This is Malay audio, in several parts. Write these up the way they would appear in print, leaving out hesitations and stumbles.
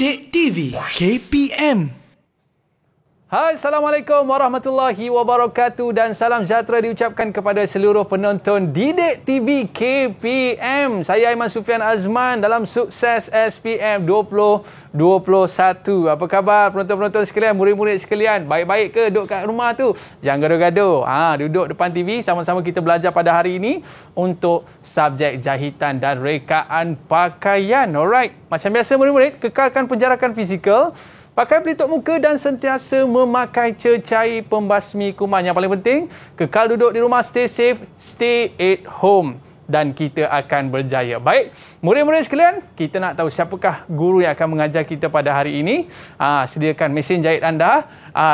Didik TV KPM. Hai, Assalamualaikum warahmatullahi wabarakatuh dan salam sejahtera diucapkan kepada seluruh penonton Didik TV KPM. Saya Aiman Sufian Azman dalam Sukses SPM 2021. Apa khabar penonton-penonton sekalian, murid-murid sekalian? Baik-baik ke duduk kat rumah tu? Jangan gaduh-gaduh. Duduk depan TV, sama-sama kita belajar pada hari ini untuk subjek jahitan dan rekaan pakaian. Alright. Macam biasa murid-murid, kekalkan penjarakan fizikal. Pakai pelitup muka dan sentiasa memakai cecair pembasmi kuman. Yang paling penting, kekal duduk di rumah, stay safe, stay at home. Dan kita akan berjaya. Baik, murid-murid sekalian, kita nak tahu siapakah guru yang akan mengajar kita pada hari ini. Sediakan mesin jahit anda,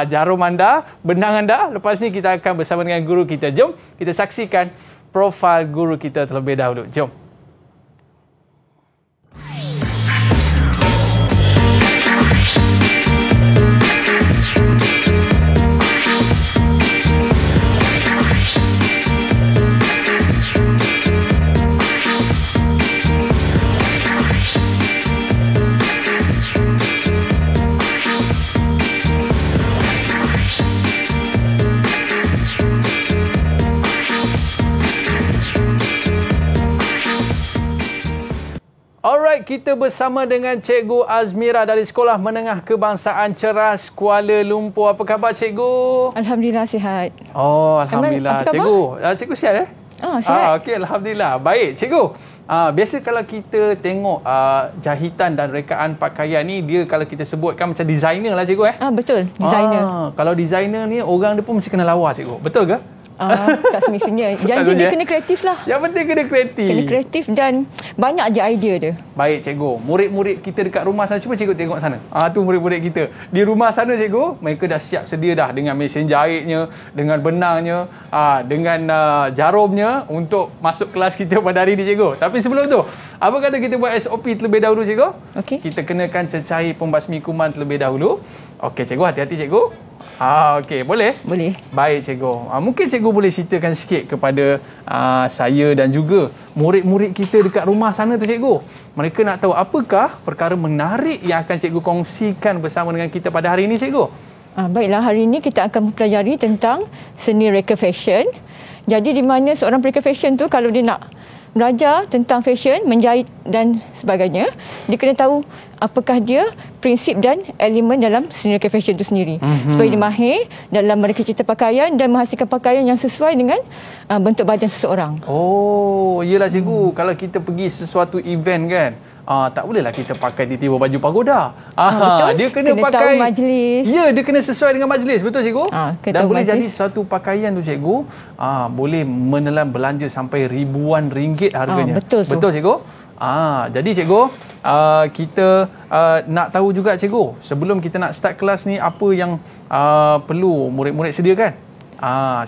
jarum anda, benang anda. Lepas ni kita akan bersama dengan guru kita. Jom kita saksikan profil guru kita terlebih dahulu. Jom. Alright, kita bersama dengan Cikgu Azmira dari Sekolah Menengah Kebangsaan Ceras, Kuala Lumpur. Apa khabar Cikgu? Alhamdulillah sihat. Oh, Alhamdulillah. Cikgu, Cikgu sihat sihat. Okey, Alhamdulillah. Baik, Cikgu. Biasa kalau kita tengok jahitan dan rekaan pakaian ni, dia kalau kita sebutkan macam designer lah Cikgu Betul, designer. Kalau designer ni, orang dia pun mesti kena lawa Cikgu. Betul ke? Tak semestinya. Janji dia kena kreatif lah. Yang penting kena kreatif. Kena kreatif dan banyak je idea dia. Baik Cikgu. Murid-murid kita dekat rumah sana, cuba Cikgu tengok sana. Tu murid-murid kita. Di rumah sana Cikgu, mereka dah siap sedia dah dengan mesin jahitnya, dengan benangnya, dengan jarumnya untuk masuk kelas kita pada hari ini Cikgu. Tapi sebelum tu, apa kata kita buat SOP terlebih dahulu Cikgu? Okey. Kita kenakan cecair pembasmi kuman terlebih dahulu. Okey Cikgu, hati-hati Cikgu. Okey, boleh? Boleh. Baik Cikgu. Mungkin Cikgu boleh ceritakan sikit kepada saya dan juga murid-murid kita dekat rumah sana tu Cikgu. Mereka nak tahu apakah perkara menarik yang akan Cikgu kongsikan bersama dengan kita pada hari ini Cikgu. Baiklah, hari ini kita akan mempelajari tentang seni reka fashion. Jadi di mana seorang reka fashion tu kalau dia nak belajar tentang fashion, menjahit dan sebagainya, dia kena tahu apakah dia prinsip dan elemen dalam seni reka fashion itu sendiri. Supaya dia mahir dalam mereka cipta pakaian dan menghasilkan pakaian yang sesuai dengan bentuk badan seseorang. Oh, iyalah Cikgu. Kalau kita pergi sesuatu event kan, tak bolehlah kita pakai tiba-tiba baju pagoda. Betul. Dia kena pakai tahu majlis. Ya, dia kena sesuai dengan majlis. Betul Cikgu? Dan boleh majlis. jadi suatu pakaian tu Cikgu, boleh menelan belanja sampai ribuan ringgit harganya. Betul tu. Betul Cikgu? Jadi Cikgu, kita nak tahu juga Cikgu, sebelum kita nak start kelas ni, apa yang perlu murid-murid sediakan?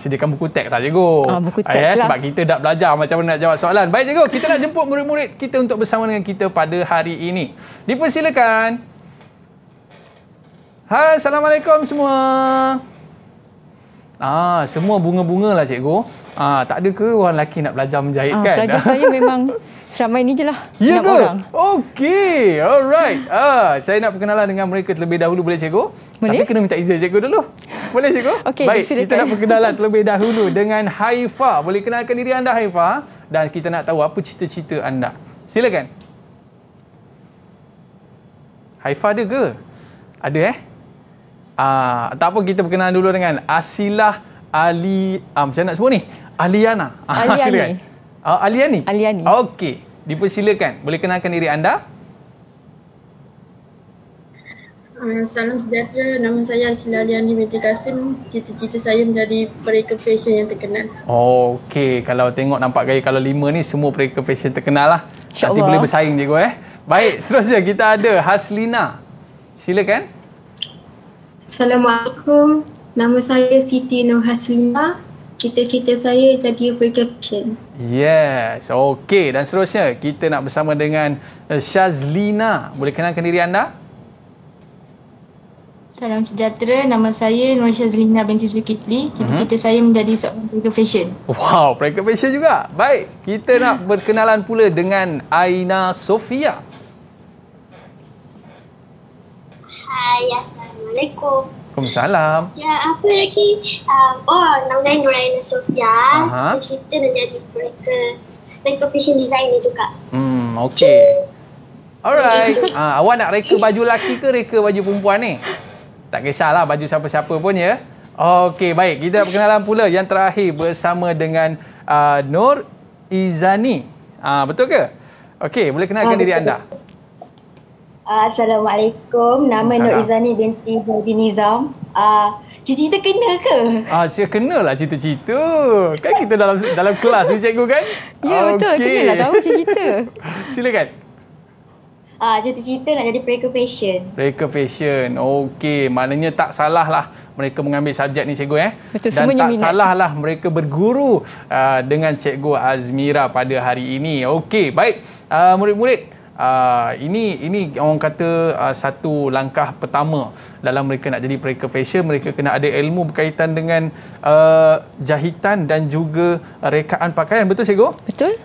Sediakan buku teks tak Cikgu? Buku teks lah. Sebab kita dah belajar macam mana nak jawab soalan. Baik Cikgu, kita nak jemput murid-murid kita untuk bersama dengan kita pada hari ini. Dipersilakan. Hai, Assalamualaikum semua. Semua bunga-bunga lah Cikgu. Tak ada ke orang lelaki nak belajar menjahit kan? Pelajar saya memang seramai ni je lah. Ya ke? Orang. Okey, alright. Saya nak perkenalan dengan mereka terlebih dahulu, boleh Cikgu? Boleh. Tapi kena minta izin Cikgu dulu. Boleh Cikgu? Okey, baik, silakan. kita nak perkenalan terlebih dahulu dengan Haifa. Boleh kenalkan diri anda Haifa? Dan kita nak tahu apa cita-cita anda. Silakan. Haifa ada ke? Ada tak apa, kita perkenalan dulu dengan Asilah macam nak sebut ni? Aliana. Aliani. Aliani? Aliani. Okey, dipersilakan. Boleh kenalkan diri anda? Salam sejahtera, nama saya Asilah Aliani binti Kasim. Cita-cita saya menjadi pereka fashion yang terkenal. Okey, kalau tengok nampak gaya kalau 5 ni semua pereka fashion terkenal lah. Nanti boleh bersaing Cikgu Baik, seterusnya kita ada Haslina. Silakan. Assalamualaikum. Nama saya Siti Nur Haslina. Cita-cita saya jadi pereka fashion. Yes, okey. Dan seterusnya kita nak bersama dengan Syazlina. Boleh kenalkan diri anda? Salam sejahtera, nama saya Nur Syazlina binti Zulkifli. Cita-cita saya menjadi seorang pereka fashion. Wow, pereka fashion juga. Baik, kita nak berkenalan pula dengan Aina Sofia. Hai, Assalamualaikum. Waalaikumsalam. Ya, apa lagi? Nama saya Nuraina Sofia. Saya cerita dan jadi mereka fashion designer juga. Okey. Alright. Awak nak reka baju lelaki ke reka baju perempuan ni? Tak kisahlah baju siapa-siapa pun ya. Okey, baik. Kita perkenalan pula yang terakhir bersama dengan Nur Izani. Betul ke? Okey, boleh kenalkan diri anda. Assalamualaikum. Nama Nur Izani binti Budi Nizam. Cita-cita kena ke? Kenalah cita-cita. Kan kita dalam kelas ni cikgu kan? Ya, betul. Kenalah tahu cita-cita. Silakan. Cita-cita nak jadi pelakon fashion. Pelakon fashion. Okey, maknanya tak salah lah mereka mengambil subjek ni cikgu Betul, dan tak minat. salah lah mereka berguru dengan cikgu Azmira pada hari ini. Okey, baik. Murid-murid, ini orang kata satu langkah pertama dalam mereka nak jadi pelakon fashion. Mereka kena ada ilmu berkaitan dengan jahitan dan juga rekaan pakaian. Betul cikgu? Betul.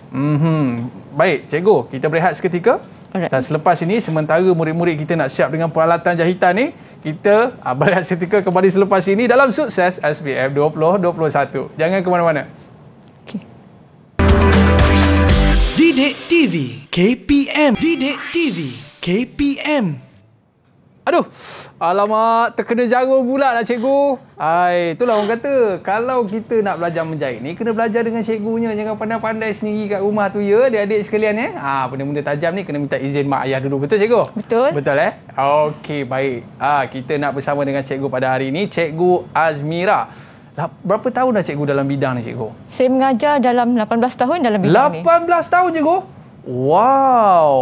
Baik cikgu, kita berehat seketika. Alright. Dan selepas ini sementara murid-murid kita nak siap dengan peralatan jahitan ni, kita berehat seketika kembali selepas ini dalam Sukses SPM 2021. Jangan ke mana-mana. Didik TV KPM. Didik TV KPM. Aduh, alamak, terkena jarum pula lah cikgu. Itulah orang kata, kalau kita nak belajar menjahit ni, kena belajar dengan cikgunya. Jangan pandai-pandai sendiri kat rumah tu ya, adik-adik sekalian benda-benda tajam ni kena minta izin mak ayah dulu. Betul cikgu? Betul. Betul Okey, baik. Kita nak bersama dengan cikgu pada hari ini, Cikgu Azmira. Berapa tahun dah cikgu dalam bidang ni cikgu? Saya mengajar dalam 18 tahun dalam bidang ni. 18 tahun cikgu? Wow.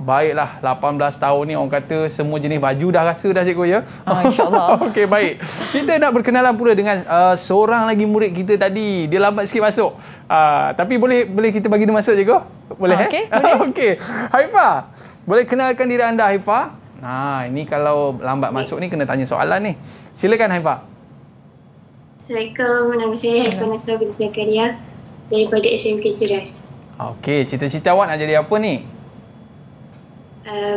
Baiklah, 18 tahun ni orang kata semua jenis baju dah rasa dah cikgu ya. InsyaAllah. Okey, baik. Kita nak berkenalan pula dengan seorang lagi murid kita tadi. Dia lambat sikit masuk. Tapi boleh kita bagi dia masuk cikgu? Boleh Okey, boleh. Okey. Haifah, boleh kenalkan diri anda Haifah? Ini kalau lambat masuk ni kena tanya soalan ni. Silakan Haifah. Assalamualaikum, nama saya Haifah Nasra bin Zakaria daripada SMK Ceras. Okey, cita-cita awak nak jadi apa ni?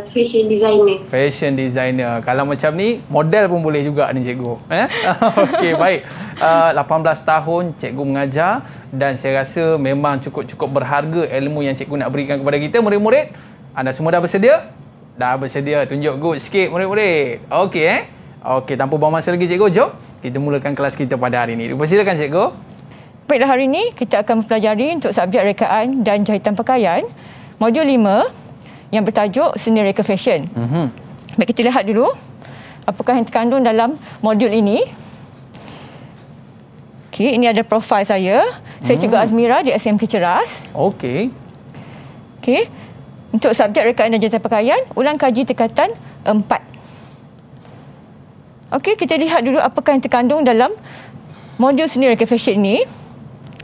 Fashion designer. Fashion designer. Kalau macam ni, model pun boleh juga ni cikgu. Okey, baik. 18 tahun cikgu mengajar dan saya rasa memang cukup-cukup berharga ilmu yang cikgu nak berikan kepada kita. Murid-murid, anda semua dah bersedia? Dah bersedia. Tunjuk good sikit murid-murid. Okey Okey, tanpa buang masa lagi cikgu, jom kita mulakan kelas kita pada hari ini. Silakan cikgu. Baiklah, hari ini kita akan mempelajari untuk subjek rekaan dan jahitan pakaian modul 5 yang bertajuk Seni Reka Fashion. Baik, kita lihat dulu apakah yang terkandung dalam modul ini. Okey, ini ada profil saya. Saya Cikgu Azmira di SMK Ceras. Okey. Untuk subjek rekaan dan jahitan pakaian, ulang kaji tingkatan 4. Okey, kita lihat dulu apakah yang terkandung dalam modul Seni Reka Fashion ini.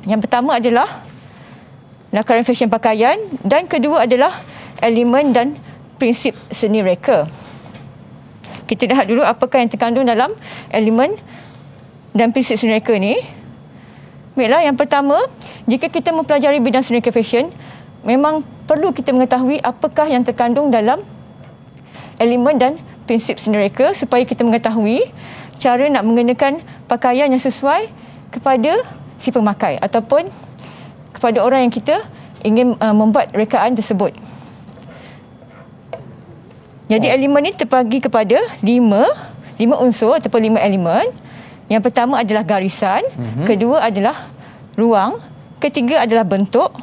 Yang pertama adalah lakaran fashion pakaian dan kedua adalah elemen dan prinsip seni reka. Kita lihat dulu apakah yang terkandung dalam elemen dan prinsip seni reka ni. Baiklah, yang pertama, jika kita mempelajari bidang seni reka fashion, memang perlu kita mengetahui apakah yang terkandung dalam elemen dan prinsip seni reka supaya kita mengetahui cara nak mengenakan pakaian yang sesuai kepada si pemakai ataupun kepada orang yang kita ingin membuat rekaan tersebut. Jadi elemen ini terbagi kepada 5 unsur ataupun 5 elemen. Yang pertama adalah garisan, kedua adalah ruang, ketiga adalah bentuk,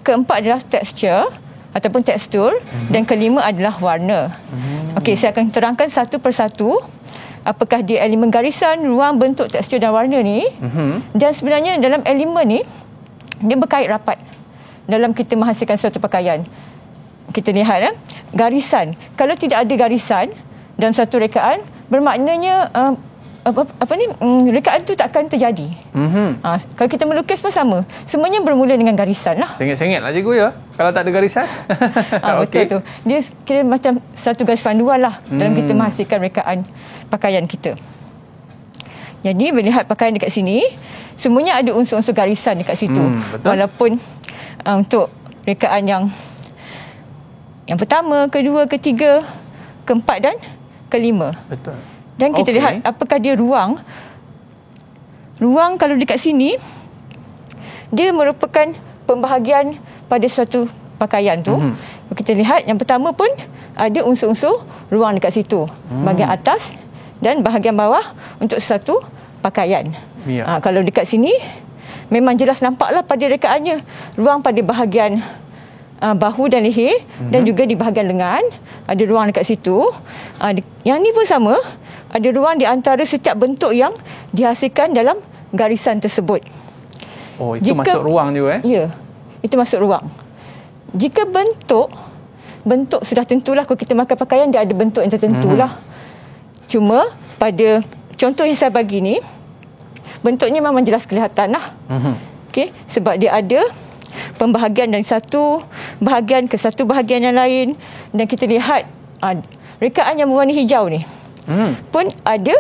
keempat adalah texture ataupun tekstur dan kelima adalah warna. Okey, saya akan terangkan satu persatu apakah dia elemen garisan, ruang, bentuk, tekstur dan warna ni. Dan sebenarnya dalam elemen ni dia berkait rapat dalam kita menghasilkan suatu pakaian. Kita lihat garisan. Kalau tidak ada garisan dalam satu rekaan, bermaknanya rekaan tu tak akan terjadi. Kalau kita melukis pun sama. Semuanya bermula dengan garisan lah. Sengit-sengit lah cikgu ya, kalau tak ada garisan. Betul tu. Dia kira macam satu garis panduan lah dalam kita menghasilkan rekaan pakaian kita. Jadi melihat pakaian dekat sini, semuanya ada unsur-unsur garisan dekat situ. Walaupun untuk rekaan yang pertama, kedua, ketiga, keempat dan kelima. Betul. Dan kita lihat apakah dia ruang. Ruang kalau dekat sini, dia merupakan pembahagian pada suatu pakaian tu. Kita lihat yang pertama pun ada unsur-unsur ruang dekat situ. Bahagian atas dan bahagian bawah untuk satu pakaian. Kalau dekat sini, memang jelas nampaklah pada rekaannya. Ruang pada bahagian bahu dan leher dan juga di bahagian lengan. Ada ruang dekat situ. Yang ni pun sama. Ada ruang di antara setiap bentuk yang dihasilkan dalam garisan tersebut. Oh, itu masuk ruang juga Ya, itu masuk ruang. Jika bentuk sudah tentulah, kalau kita pakai pakaian dia ada bentuk yang tertentulah. Cuma pada contoh yang saya bagi ni, bentuknya memang jelas kelihatan lah. Okey, sebab dia ada pembahagian dari satu bahagian ke satu bahagian yang lain. Dan kita lihat rekaan yang berwarna hijau ni pun ada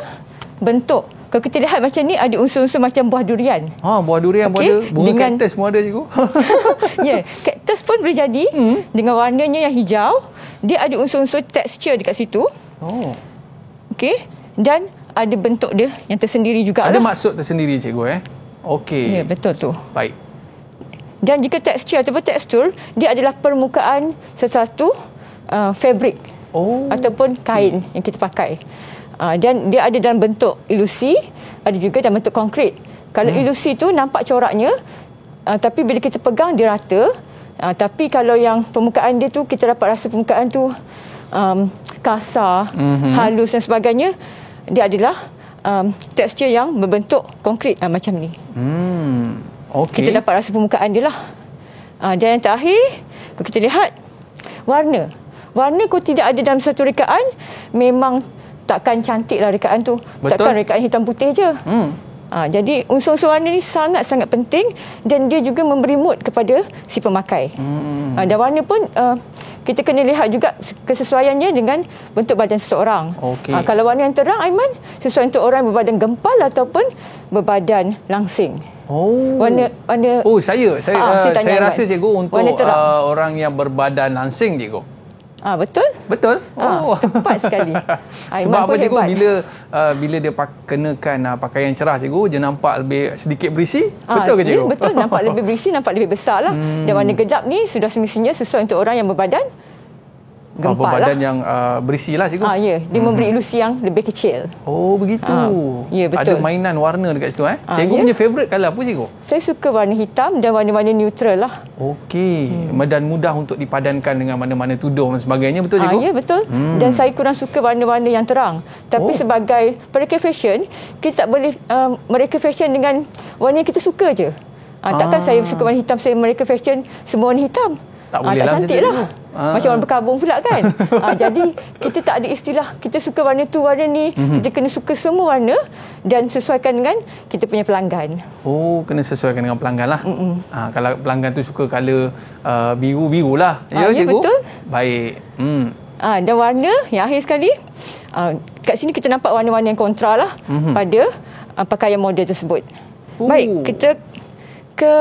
bentuk. Kalau kita lihat macam ni, ada unsur-unsur macam buah durian. Buah durian pun ada. Bunga kaktus pun ada juga. Ya, kaktus pun boleh jadi. Dengan warnanya yang hijau, dia ada unsur-unsur tekstur dekat situ. Okey. Dan ada bentuk dia yang tersendiri juga. Ada maksud tersendiri, cikgu Okey. Ya, betul tu. Baik. Dan jika tekstur ataupun tekstur, dia adalah permukaan sesuatu fabrik ataupun kain yang kita pakai. Dan dia ada dalam bentuk ilusi, ada juga dalam bentuk konkret. Kalau ilusi tu nampak coraknya, tapi bila kita pegang dia rata. Tapi kalau yang permukaan dia tu, kita dapat rasa permukaan tu kasar, halus dan sebagainya. Dia adalah tekstur yang berbentuk konkret macam ni. Kita dapat rasa permukaan dia lah. Dan yang terakhir, kalau kita lihat warna. Warna kalau tidak ada dalam satu rekaan, memang takkan cantiklah rekaan tu. Betul. Takkan rekaan hitam putih je. Jadi unsur-unsur warna ni sangat-sangat penting dan dia juga memberi mood kepada si pemakai. Dan warna pun kita kena lihat juga kesesuaiannya dengan bentuk badan seseorang. Kalau warna yang terang, Aiman, sesuai untuk orang yang berbadan gempal ataupun berbadan langsing. Warna saya rasa cikgu untuk orang yang berbadan langsing, cikgu. Betul? Betul. Tepat sekali. Sebab apa, cikgu? Bila dia kenakan pakaian cerah, cikgu, dia nampak lebih sedikit berisi. Betul ke, cikgu? Betul, nampak lebih berisi, nampak lebih besar lah. Dan warna gelap ni sudah semestinya sesuai untuk orang yang berbadan gempal berbadan lah. yang berisi lah, cikgu. Ya, dia memberi ilusi yang lebih kecil. Begitu. Ya, betul. Ada mainan warna dekat situ. Cikgu punya favourite colour apa, cikgu? Saya suka warna hitam dan warna-warna neutral lah. Dan mudah untuk dipadankan dengan mana-mana tudung dan sebagainya. Betul, cikgu? Ya, betul. Dan saya kurang suka warna-warna yang terang. Tapi sebagai pereka fashion, kita tak boleh mereka fashion dengan warna yang kita suka je. Takkan saya suka warna hitam, saya mereka fashion semua warna hitam. Tak boleh tak lah cantik lah. Macam orang berkabung pula kan. Jadi kita tak ada istilah kita suka warna tu, warna ni. Kita kena suka semua warna dan sesuaikan dengan kita punya pelanggan. Kena sesuaikan dengan pelanggan lah. Kalau pelanggan tu suka colour biru-biru lah. Ya, cikgu? Betul. Baik. Dan warna yang akhir sekali, kat sini kita nampak warna-warna yang kontra lah pada pakaian model tersebut. Baik, kita ke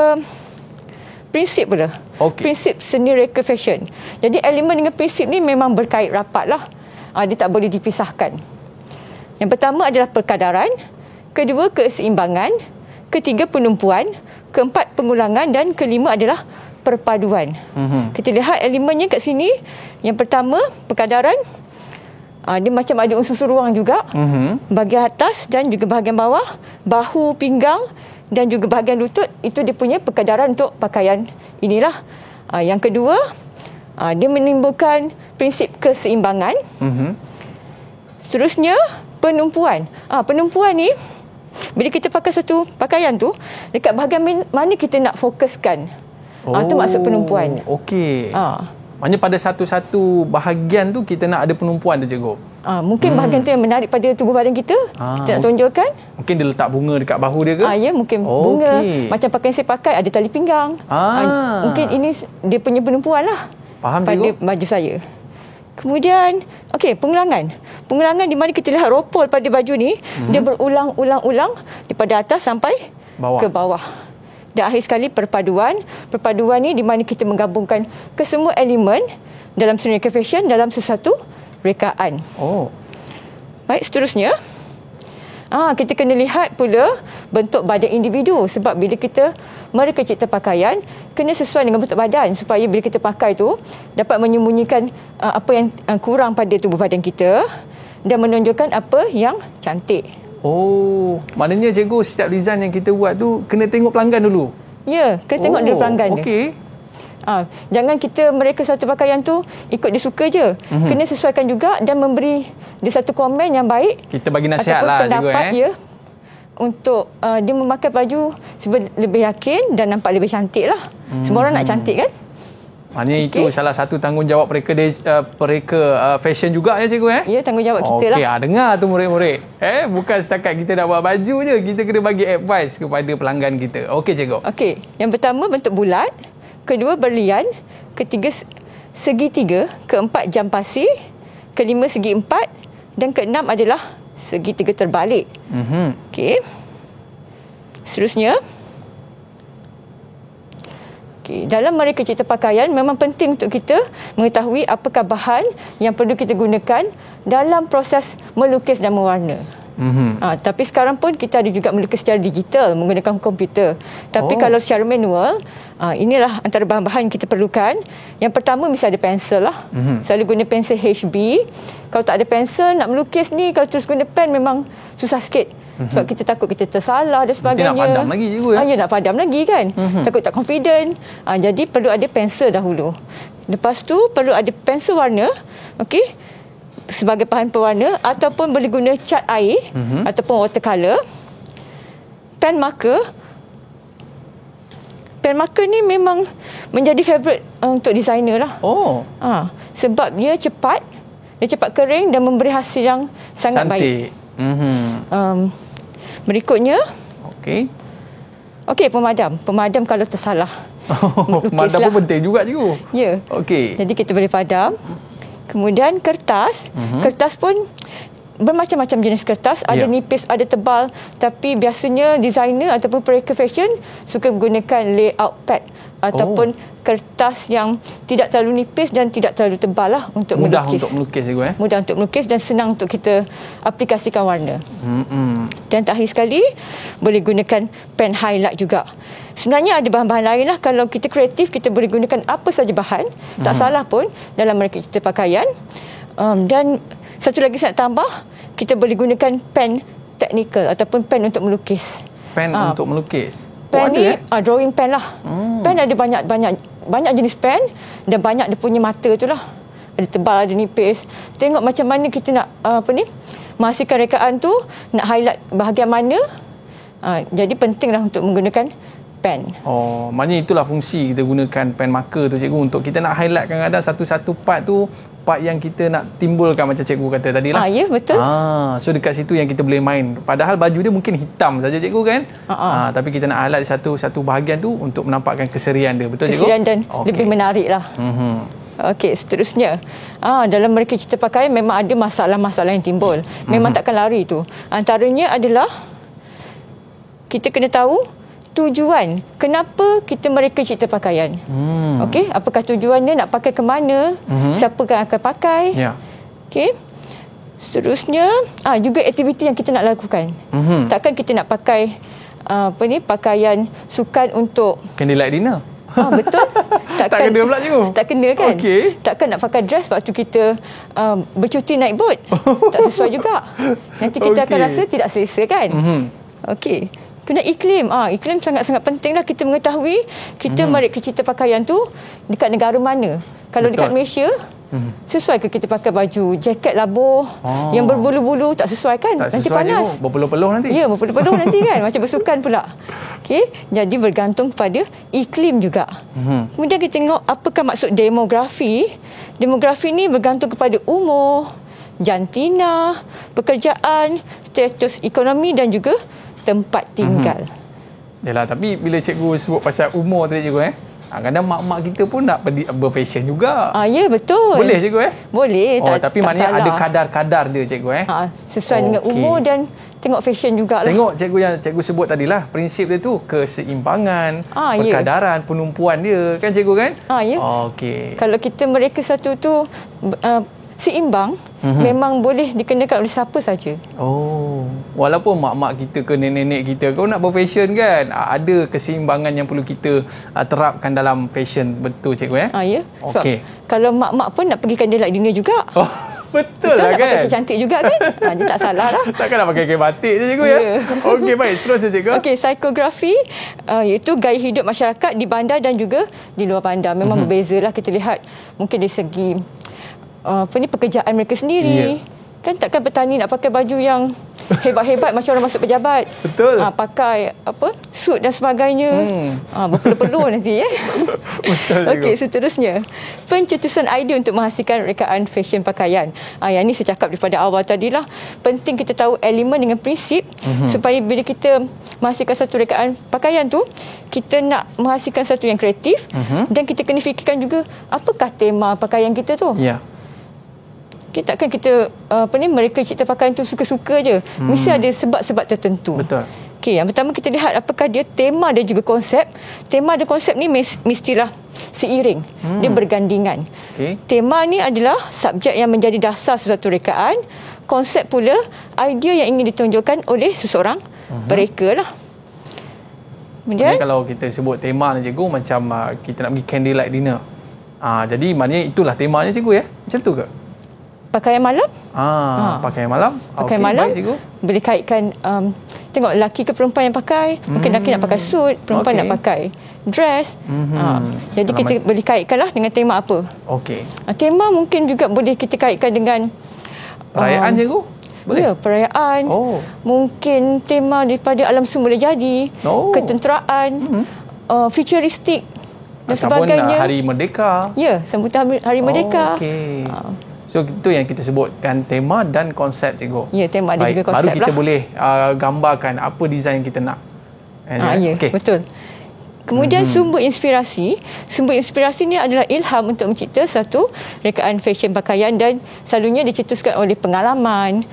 prinsip pula. Prinsip seni reka fashion. Jadi elemen dengan prinsip ni memang berkait rapat lah. Dia tak boleh dipisahkan. Yang pertama adalah perkadaran. Kedua, keseimbangan. Ketiga, penumpuan. Keempat, pengulangan. Dan kelima adalah perpaduan. Kita lihat elemennya kat sini. Yang pertama, perkadaran. Dia macam ada unsur ruang juga. Bahagian atas dan juga bahagian bawah. Bahu, pinggang dan juga bahagian lutut. Itu dia punya perkadaran untuk pakaian inilah. Yang kedua, dia menimbulkan prinsip keseimbangan. Seterusnya, penumpuan. Penumpuan ni, bila kita pakai satu pakaian tu, dekat bahagian mana kita nak fokuskan. Itu maksud penumpuan. Maksudnya pada satu-satu bahagian tu kita nak ada penumpuan tu, cikgu. Mungkin bahagian tu yang menarik pada tubuh badan kita. Kita nak tonjolkan. Mungkin dia letak bunga dekat bahu dia ke? Ya, mungkin bunga. Macam pakaian saya pakai ada tali pinggang. Mungkin ini dia punya penumpuan lah. Faham, pada cikgu? baju saya. Kemudian, pengulangan. Pengulangan di mana kita lihat ropol pada baju ni, dia berulang-ulang-ulang daripada atas sampai ke bawah. Dan akhir sekali perpaduan. Perpaduan ni di mana kita menggabungkan kesemua elemen dalam seni reka fashion dalam sesuatu rekaan. Baik, seterusnya. Kita kena lihat pula bentuk badan individu, sebab bila mereka cipta pakaian kena sesuai dengan bentuk badan supaya bila kita pakai tu dapat menyembunyikan apa yang kurang pada tubuh badan kita dan menunjukkan apa yang cantik. Oh, maknanya cikgu setiap design yang kita buat tu kena tengok pelanggan dulu. Ya, kena tengok dulu pelanggan dia. Okey. Jangan kita mereka satu pakaian tu ikut dia suka je. Kena sesuaikan juga dan memberi dia satu komen yang baik. Kita bagi nasihat ataupun lah pendapat juga untuk dia memakai baju lebih yakin dan nampak lebih cantik lah. Semua orang nak cantik kan? Maknanya itu salah satu tanggungjawab mereka fashion juga ya cikgu Ya, tanggungjawab kita lah. Okey, dengar tu murid-murid. Bukan setakat kita nak buat baju je, kita kena bagi advice kepada pelanggan kita. Okey cikgu. Okey, yang pertama bentuk bulat, kedua berlian, ketiga segitiga, keempat jam pasir, kelima segi empat dan keenam adalah segitiga terbalik. Okey. Seterusnya. Okey, dalam mereka cipta pakaian memang penting untuk kita mengetahui apakah bahan yang perlu kita gunakan dalam proses melukis dan mewarna. Tapi sekarang pun kita ada juga melukis secara digital menggunakan komputer. Tapi kalau secara manual, inilah antara bahan-bahan yang kita perlukan. Yang pertama mesti ada pensel lah. Selalu guna pensel HB. Kalau tak ada pensel nak melukis ni, kalau terus guna pen memang susah sikit. Sebab kita takut kita tersalah dan sebagainya. Nanti nak padam lagi juga. Ya, nak padam lagi kan. Takut tak confident. Jadi perlu ada pensel dahulu. Lepas tu perlu ada pensel warna. Okey, sebagai bahan pewarna, ataupun boleh guna cat air ataupun watercolour. Pen marker. Pen marker ni memang menjadi favourite untuk designer lah. Sebab dia cepat kering dan memberi hasil yang sangat baik. Berikutnya, okey, pemadam kalau tersalah. Pemadam pun penting juga cikgu. Ya. Okey. Jadi kita boleh padam. Kemudian kertas. Kertas pun bermacam-macam jenis kertas. Ada nipis, ada tebal. Tapi biasanya designer ataupun peraker fashion suka menggunakan layout pad ataupun kertas yang tidak terlalu nipis dan tidak terlalu tebal lah untuk melukis. Mudah untuk melukis cikgu Mudah untuk melukis dan senang untuk kita aplikasikan warna. Dan terakhir sekali, boleh gunakan pen highlight juga. Sebenarnya ada bahan-bahan lain lah. Kalau kita kreatif, kita boleh gunakan apa saja bahan. Tak salah pun dalam mereka kita pakaian. Dan satu lagi saya nak tambah, kita boleh gunakan pen teknikal ataupun pen untuk melukis. Pen untuk melukis? Pen ni drawing pen lah. Pen ada banyak jenis pen dan banyak dia punya mata tu lah. Ada tebal, ada nipis. Tengok macam mana kita nak menghasilkan rekaan tu, nak highlight bahagian mana. Jadi pentinglah untuk menggunakan pen. Maknanya itulah fungsi kita gunakan pen marker tu cikgu, untuk kita nak highlight kadang-kadang satu-satu part tu, part yang kita nak timbulkan macam cikgu kata tadi lah. Ya, betul. So dekat situ yang kita boleh main. Padahal baju dia mungkin hitam saja cikgu kan. Tapi kita nak highlight satu bahagian tu untuk menampakkan keserian dia. Betul cikgu? Keserian dan lebih menarik lah. Okey, seterusnya. Dalam mereka cipta pakaian memang ada masalah-masalah yang timbul. Memang takkan lari tu. Antaranya adalah kita kena tahu tujuan kenapa kita mereka cipta pakaian. Okey, apakah tujuannya, nak pakai ke mana, siapa yang akan pakai. Okey. Seterusnya, juga aktiviti yang kita nak lakukan. Takkan kita nak pakai pakaian sukan untuk candlelight dinner. Betul. Tak kena pula cikgu. Tak kena kan. Takkan nak pakai dress waktu kita bercuti naik bot. Tak sesuai juga. Nanti kita akan rasa tidak selesa kan. Okey. Kemudian iklim. Iklim sangat-sangat penting lah kita mengetahui kita mereka cipta pakaian tu dekat negara mana. Kalau dekat Malaysia, sesuai ke kita pakai baju jaket labuh yang berbulu-bulu? Tak sesuai kan? Tak nanti sesuai panas. Berpeluh-peluh nanti. Ya, berpeluh-peluh nanti kan. Macam bersukan pula. Okey, jadi bergantung pada iklim juga. Kemudian kita tengok apakah maksud demografi. Demografi ni bergantung kepada umur, jantina, pekerjaan, status ekonomi dan juga tempat tinggal. Yalah, tapi bila cikgu sebut pasal umur tadi cikgu kadang mak-mak kita pun nak berfashion juga. Ya, betul. Boleh cikgu Boleh. Tapi maknanya ada kadar-kadar dia cikgu sesuai dengan umur dan tengok fashion jugalah. Tengok cikgu yang cikgu sebut tadilah, prinsip dia tu keseimbangan, perkadaran, penumpuan dia kan cikgu kan? Ya. Kalau kita mereka satu tu seimbang, memang boleh dikenakan oleh siapa saja. Oh, walaupun mak-mak kita ke nenek-nenek kita kalau nak berfashion kan, ada keseimbangan yang perlu kita terapkan dalam fashion. Betul cikgu Ya. Okey. Kalau mak-mak pun nak pergi candlelight dinner juga. Oh, betul lah nak kan. pakai cantik juga kan. Dia tak salah lah. Takkan nak pakai kain batik je cikgu ya. Okey, baik, seterusnya cikgu. Okey, psikografi iaitu gaya hidup masyarakat di bandar dan juga di luar bandar. Memang berbezalah kita lihat mungkin dari segi pekerjaan mereka sendiri. Kan takkan petani nak pakai baju yang hebat-hebat macam orang masuk pejabat. Betul. Pakai suit dan sebagainya. Berpeluh-peluh nanti Betul. Okey, seterusnya. Pencetusan idea untuk menghasilkan rekaan fashion pakaian. Yang ini saya cakap daripada awal tadilah. Penting kita tahu elemen dengan prinsip supaya bila kita menghasilkan satu rekaan pakaian tu, kita nak menghasilkan satu yang kreatif dan kita kena fikirkan juga apakah tema pakaian kita tu. Ya. Takkan kita mereka cipta pakaian tu suka-suka je. Mesti ada sebab-sebab tertentu. Betul. Okey, yang pertama kita lihat apakah dia tema dan juga konsep. Tema dan konsep ni mestilah seiring. Dia bergandingan. Tema ni adalah subjek yang menjadi dasar sesuatu rekaan. Konsep pula idea yang ingin ditunjukkan oleh seseorang mereka lah. Kemudian kalau kita sebut tema ni cikgu, macam kita nak pergi candlelight dinner. Jadi maknanya itulah temanya cikgu ya. Macam tu ke? Pakaian malam? Pakaian malam. Pakaian malam. Baik, boleh kaitkan tengok lelaki ke perempuan yang pakai. Mungkin lelaki nak pakai suit, perempuan nak pakai dress. Jadi kita boleh kaitkanlah dengan tema apa. Okey. Tema mungkin juga boleh kita kaitkan dengan perayaan cikgu. Boleh? Ya, perayaan. Mungkin tema daripada alam semula jadi, ketenteraan, futuristik dan sebagainya. Hari Merdeka. Ya, sambutan Hari Merdeka. Okey. So itu yang kita sebutkan tema dan konsep cikgu. Ya, tema ada juga konsep baru kita lah. boleh gambarkan apa design yang kita nak. Ya, betul. Kemudian sumber inspirasi. Sumber inspirasi ni adalah ilham untuk mencipta satu rekaan fashion pakaian dan selalunya dicetuskan oleh pengalaman,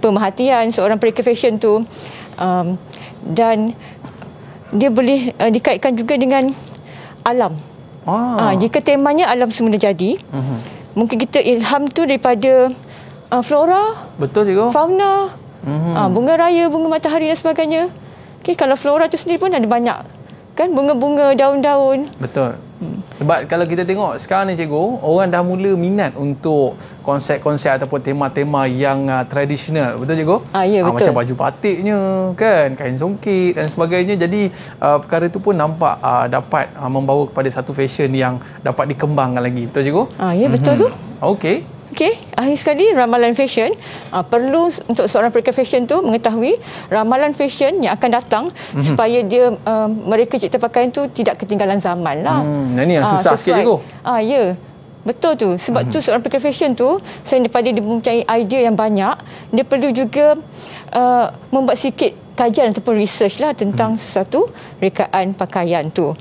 pemerhatian seorang pereka fashion tu, dan dia boleh dikaitkan juga dengan alam. Jika temanya alam semula jadi, mungkin kita ilham tu daripada flora, betul cikgu, fauna, bunga raya, bunga matahari dan sebagainya. Kalau flora tu sendiri pun ada banyak kan, bunga-bunga, daun-daun. Betul. Sebab kalau kita tengok sekarang ni cikgu, orang dah mula minat untuk konsep-konsep ataupun tema-tema yang tradisional. Betul cikgu? Ya, betul. Macam baju batiknya kan, kain songkit dan sebagainya. Jadi perkara itu pun nampak dapat membawa kepada satu fashion yang dapat dikembangkan lagi. Betul cikgu? Ya, betul tu. Okey. Akhir sekali ramalan fashion. Perlu untuk seorang pereka fashion tu mengetahui ramalan fashion yang akan datang supaya dia mereka cipta pakaian tu tidak ketinggalan zaman lah. Ini yang susah sikit cikgu. Ya. Betul tu. Sebab tu seorang pereka fashion tu selain daripada dia mempunyai idea yang banyak, dia perlu juga membuat sikit kajian ataupun research lah tentang sesuatu rekaan pakaian tu.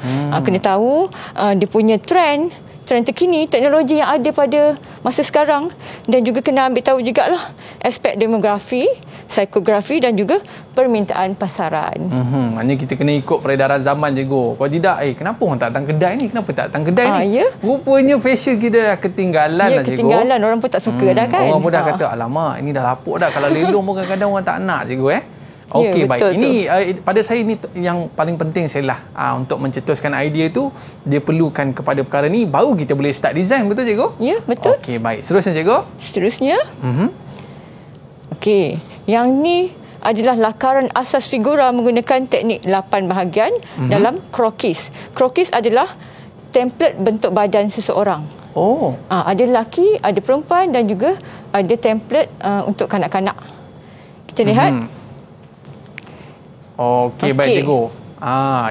Kena tahu dia punya trend terkini, teknologi yang ada pada masa sekarang, dan juga kena ambil tahu jugalah aspek demografi, psikografi dan juga permintaan pasaran. Maknanya kita kena ikut peredaran zaman cikgu. Kalau tidak, kenapa orang tak datang kedai ni? Kenapa tak datang kedai ni? Ya? Rupanya fashion kita dah ketinggalan lah cikgu. Ketinggalan. Orang pun tak suka dah kan. Orang pun dah kata, alamak ini dah lapuk dah. Kalau lelong pun kadang-kadang orang tak nak cikgu. Okey, baik. Ini pada saya ini yang paling penting sekali lah untuk mencetuskan idea tu, dia perlukan kepada perkara ni baru kita boleh start design. Betul cikgu? Ya, betul. Okey, baik. Seterusnya cikgu? Seterusnya. Okey, yang ni adalah lakaran asas figura menggunakan teknik 8 bahagian dalam krokis. Krokis adalah template bentuk badan seseorang. Ada lelaki, ada perempuan dan juga ada template untuk kanak-kanak. Kita lihat. Okey, baik cikgu.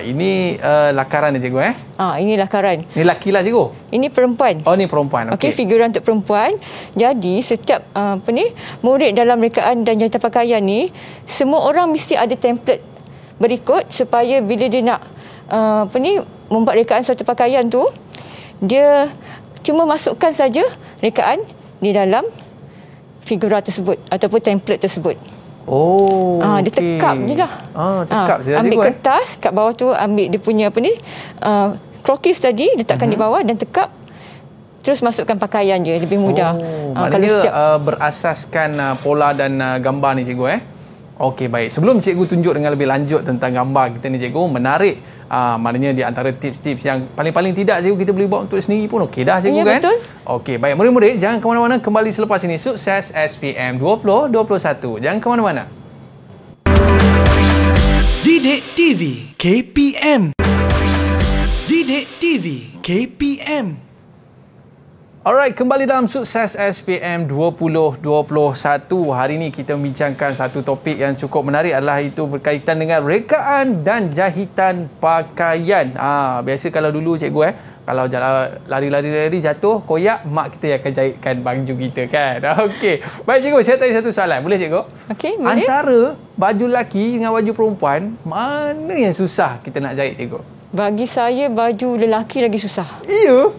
Ini lakaran ni cikgu ini lakaran. Ini lelaki lah cikgu. Ini perempuan. Ni perempuan. Okey, figuran untuk perempuan. Jadi setiap murid dalam rekaan dan jahatan pakaian ni, semua orang mesti ada template berikut supaya bila dia nak membuat rekaan suatu pakaian tu, dia cuma masukkan saja rekaan di dalam figura tersebut ataupun template tersebut. Dia tekap je lah. Tekap je lah ambil cikgu, kertas kat bawah tu, ambil dia punya krokis tadi, letakkan di bawah dan tekap. terus masukkan pakaian je, lebih mudah. Maknanya berasaskan pola dan gambar ni cikgu Okey, baik. Sebelum cikgu tunjuk dengan lebih lanjut tentang gambar kita ni cikgu, menarik. Maknanya di antara tips-tips yang paling-paling tidak cikgu kita boleh buat untuk sendiri pun okey dah cikgu kan? Betul. Okey, baik. Murid-murid jangan ke mana-mana, kembali selepas ini. Sukses SPM 2021. Jangan ke mana-mana. Didik TV KPM. Didik TV KPM. Alright, kembali dalam Sukses SPM 2021. Hari ini kita membincangkan satu topik yang cukup menarik, adalah itu berkaitan dengan rekaan dan jahitan pakaian. Biasa kalau dulu cikgu kalau lari-lari jatuh, koyak, mak kita yang akan jahitkan baju kita kan. Okey. Baik cikgu, saya tanya satu soalan. Boleh cikgu? Okey, boleh. Antara baju lelaki dengan baju perempuan, mana yang susah kita nak jahit cikgu? Bagi saya baju lelaki lagi susah. Ya.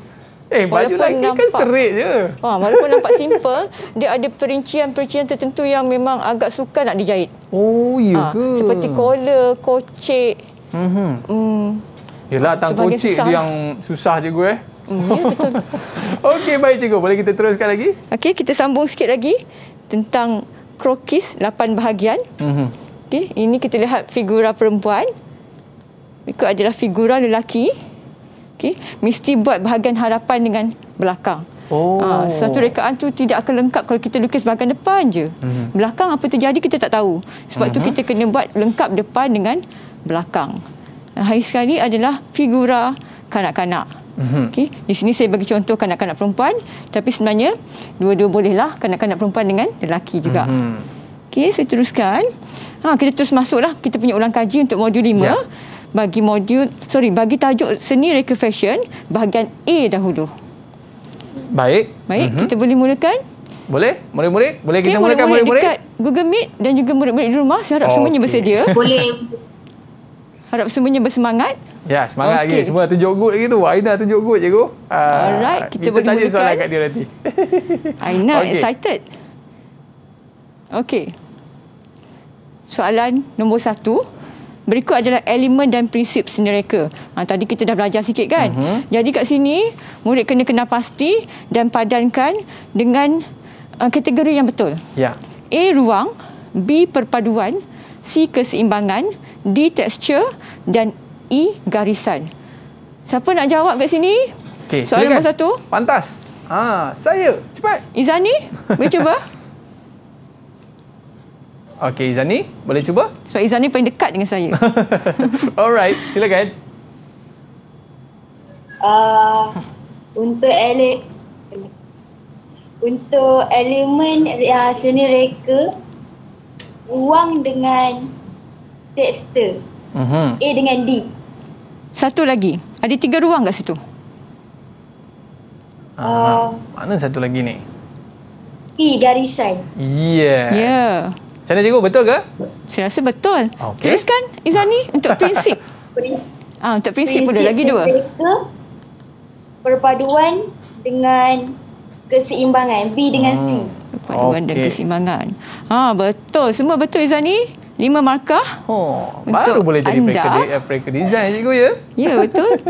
Baju lelaki kan straight je. Walaupun nampak simple, dia ada perincian-perincian tertentu yang memang agak sukar nak dijahit. Oh, ya ke? Seperti collar, kocik. Yelah, tang kocik dia yang susah cikgu Ya, betul. Okey, baik cikgu. Boleh kita teruskan lagi? Okey, kita sambung sikit lagi tentang krokis 8 bahagian. Okey, ini kita lihat figura perempuan. Berikut adalah figura lelaki. Okay. Mesti buat bahagian hadapan dengan belakang. Satu rekaan tu tidak akan lengkap kalau kita lukis bahagian depan je. Belakang apa terjadi kita tak tahu. Sebab tu kita kena buat lengkap depan dengan belakang. Hari sekali adalah figura kanak-kanak. Okay. Di sini saya bagi contoh kanak-kanak perempuan, tapi sebenarnya dua-dua bolehlah, kanak-kanak perempuan dengan lelaki juga. Okay, saya teruskan. Kita terus masuklah kita punya ulang kaji untuk modul 5. Bagi tajuk seni reka fashion bahagian A dahulu. Baik, kita boleh mulakan? Boleh? Murid-murid? Boleh kita mulakan murid-murid? Dekat Google Meet dan juga murid-murid di rumah, saya harap semuanya bersedia. Boleh. Harap semuanya bersemangat. Ya, semangat lagi. Semua tunjuk good lagi tu. Aina tunjuk good cikgu. Alright, kita boleh tanya mulakan. Soalan kat dia nanti. Aina excited. Okey. Soalan nombor 1. Berikut adalah elemen dan prinsip seni reka. Tadi kita dah belajar sikit kan? Jadi kat sini, murid kena kenal pasti dan padankan dengan kategori yang betul. Ya. A. Ruang. B. Perpaduan. C. Keseimbangan. D. Tekstur. Dan E. Garisan. Siapa nak jawab kat sini? Okay, soalan nombor 1. Pantas. Saya. Cepat. Izani, boleh cuba? Okey, Izani, boleh cuba? Sebab Izani paling dekat dengan saya. Alright, silakan. Untuk elemen seni reka, ruang dengan tekstur. A dengan D. Satu lagi. Ada 3 ruang kat situ. Mana satu lagi ni? E, garisan. Yes. Ya. Macam mana cikgu? Betul ke? Saya rasa betul. Okay. Teruskan Izani untuk prinsip. Untuk prinsip pun ada lagi 2. Perpaduan dengan keseimbangan. B dengan C. Perpaduan dan keseimbangan. Betul. Semua betul Izani. 5 markah. Baru boleh jadi pereka design cikgu ya? Ya, betul.